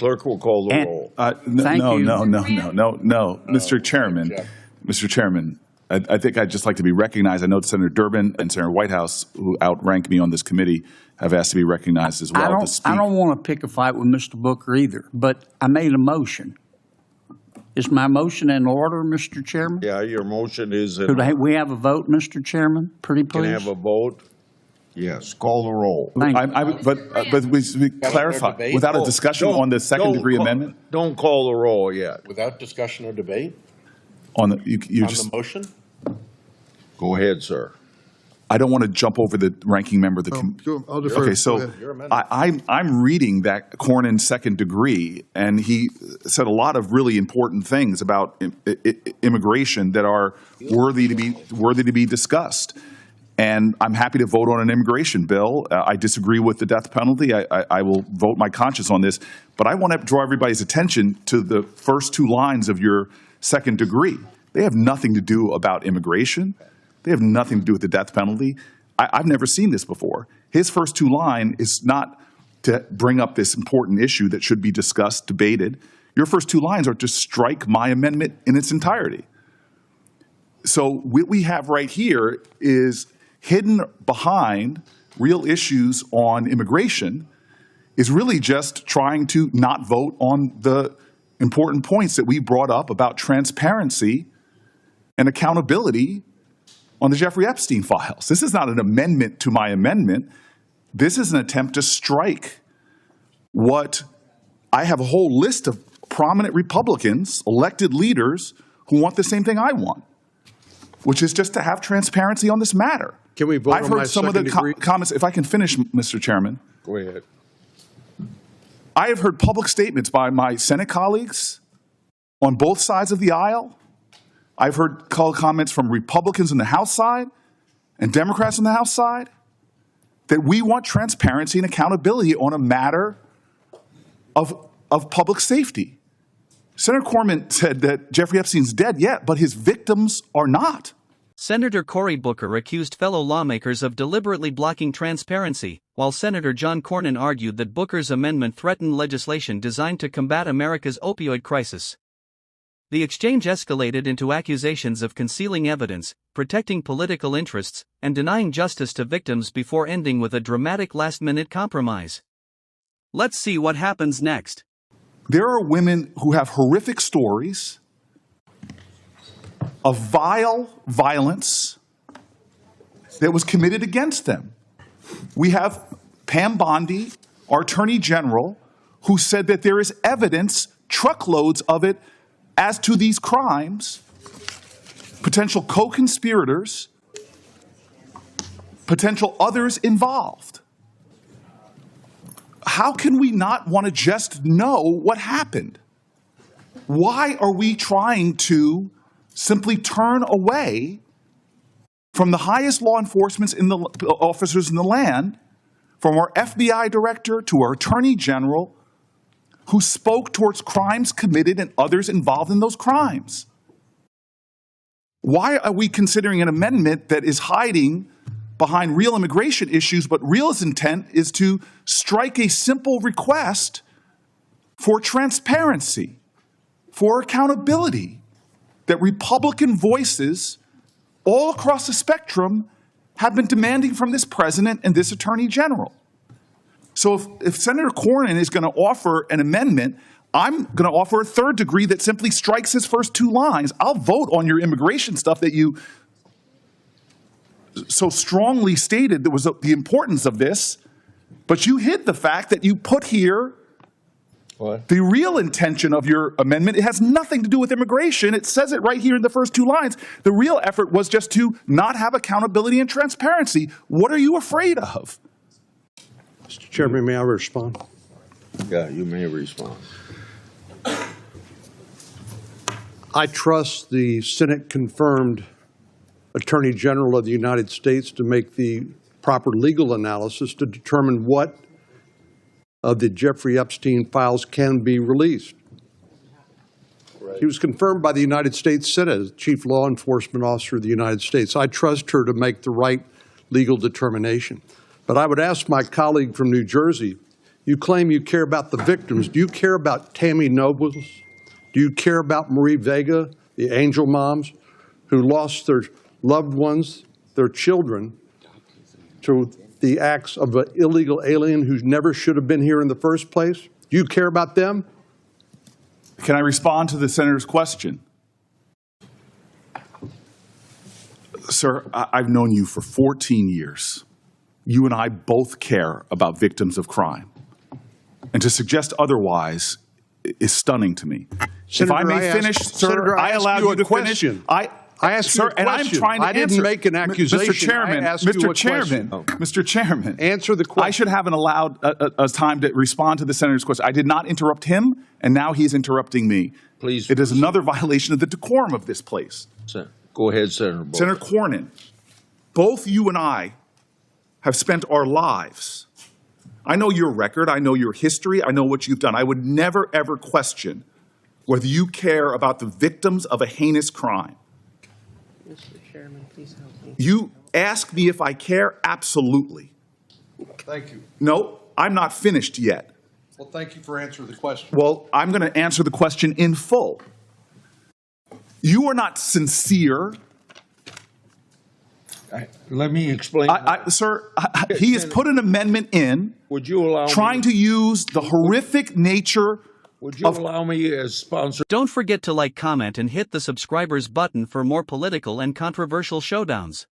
clerk will call the roll. No, Mr. Chairman, I think I'd just like to be recognized. I know Senator Durbin and Senator Whitehouse, who outrank me on this committee, have asked to be recognized as well to speak. I don't want to pick a fight with Mr. Booker either, but I made a motion. Is my motion in order, Mr. Chairman? Yeah, your motion is in Could order. we have a vote, Mr. Chairman? Pretty please. Can I have a vote? Yes, call the roll. Thank you. But we clarify, without a discussion on the second-degree amendment? Don't call the roll yet. Without discussion or debate On the, on the motion? Go ahead, sir. I don't want to jump over the ranking member of the I'll defer. Okay, so I'm reading that Cornyn second degree, and he said a lot of really important things about immigration that are worthy to be discussed. And I'm happy to vote on an immigration bill. I disagree with the death penalty. I will vote my conscience on this. But I want to draw everybody's attention to the first two lines of your second degree. They have nothing to do about immigration. They have nothing to do with the death penalty. I've never seen this before. His first two lines is not to bring up this important issue that should be discussed, debated. Your first two lines are to strike my amendment in its entirety. So what we have right here is hidden behind real issues on immigration is really just trying to not vote on the important points that we brought up about transparency and accountability on the Jeffrey Epstein files. This is not an amendment to my amendment. This is an attempt to strike what I have a whole list of prominent Republicans, elected leaders, who want the same thing I want, which is just to have transparency on this matter. Can we vote I've on heard my some of the second-degree? comments. If I can finish, Mr. Chairman. Go ahead. I have heard public statements by my Senate colleagues on both sides of the aisle. I've heard comments from Republicans on the House side and Democrats on the House side that we want transparency and accountability on a matter of public safety. Senator Cornyn said that Jeffrey Epstein's dead yet, but his victims are not. Senator Cory Booker accused fellow lawmakers of deliberately blocking transparency, while Senator John Cornyn argued that Booker's amendment threatened legislation designed to combat America's opioid crisis. The exchange escalated into accusations of concealing evidence, protecting political interests, and denying justice to victims before ending with a dramatic last-minute compromise. Let's see what happens next. There are women who have horrific stories of vile violence that was committed against them. We have Pam Bondi, our Attorney General, who said that there is evidence, truckloads of it, as to these crimes, potential co-conspirators, potential others involved. How can we not want to just know what happened? Why are we trying to simply turn away from the highest law enforcement officers in the land, from our FBI director to our Attorney General, who spoke towards crimes committed and others involved in those crimes? Why are we considering an amendment that is hiding behind real immigration issues, but real intent is to strike a simple request for transparency, for accountability, that Republican voices all across the spectrum have been demanding from this president and this Attorney General? So if Senator Cornyn is going to offer an amendment, I'm going to offer a third degree that simply strikes his first two lines. I'll vote on your immigration stuff that you so strongly stated. There was the importance of this, but you hid the fact that you put here the real intention of your amendment. It has nothing to do with immigration. It says it right here in the first two lines. The real effort was just to not have accountability and transparency. What are you afraid of? Mr. Chairman, may I respond? Yeah, you may respond. I trust the Senate-confirmed Attorney General of the United States to make the proper legal analysis to determine what of the Jeffrey Epstein files can be released. Right. He was confirmed by the United States Senate as Chief Law Enforcement Officer of the United States. I trust her to make the right legal determination. But I would ask my colleague from New Jersey You claim you care about the victims. Do you care about Tammy Nobles? Do you care about Marie Vega, the angel moms who lost their loved ones, their children, to the acts of an illegal alien who never should have been here in the first place? Do you care about them? Can I respond to the senator's question? Sir, I've known you for 14 years. You and I both care about victims of crime. And to suggest otherwise is stunning to me. Senator, if I may I asked- finish, sir, Senator, I I asked allowed you you a to question. finish. I asked you a and I'm question. trying to I didn't answer. make an accusation. Mr. Chairman, I asked you Mr. a Chairman, question. Mr. Chairman. Answer the question. I should have allowed a time to respond to the senator's question. I did not interrupt him, and now he's interrupting me. Please It is proceed. another violation of the decorum of this place. Go ahead, Senator Booker. Senator Cornyn, both you and I have spent our lives. I know your record. I know your history. I know what you've done. I would never, ever question whether you care about the victims of a heinous crime. Mr. Chairman, please help me. You ask me if I care? Absolutely. Thank you. No, I'm not finished yet. Well, thank you for answering the question. Well, I'm going to answer the question in full. You are not sincere. Let me explain. Sir, he has put an amendment in Would you allow trying me, to use the horrific nature would you allow me as sponsor? Don't forget to like, comment, and hit the subscribers button for more political and controversial showdowns.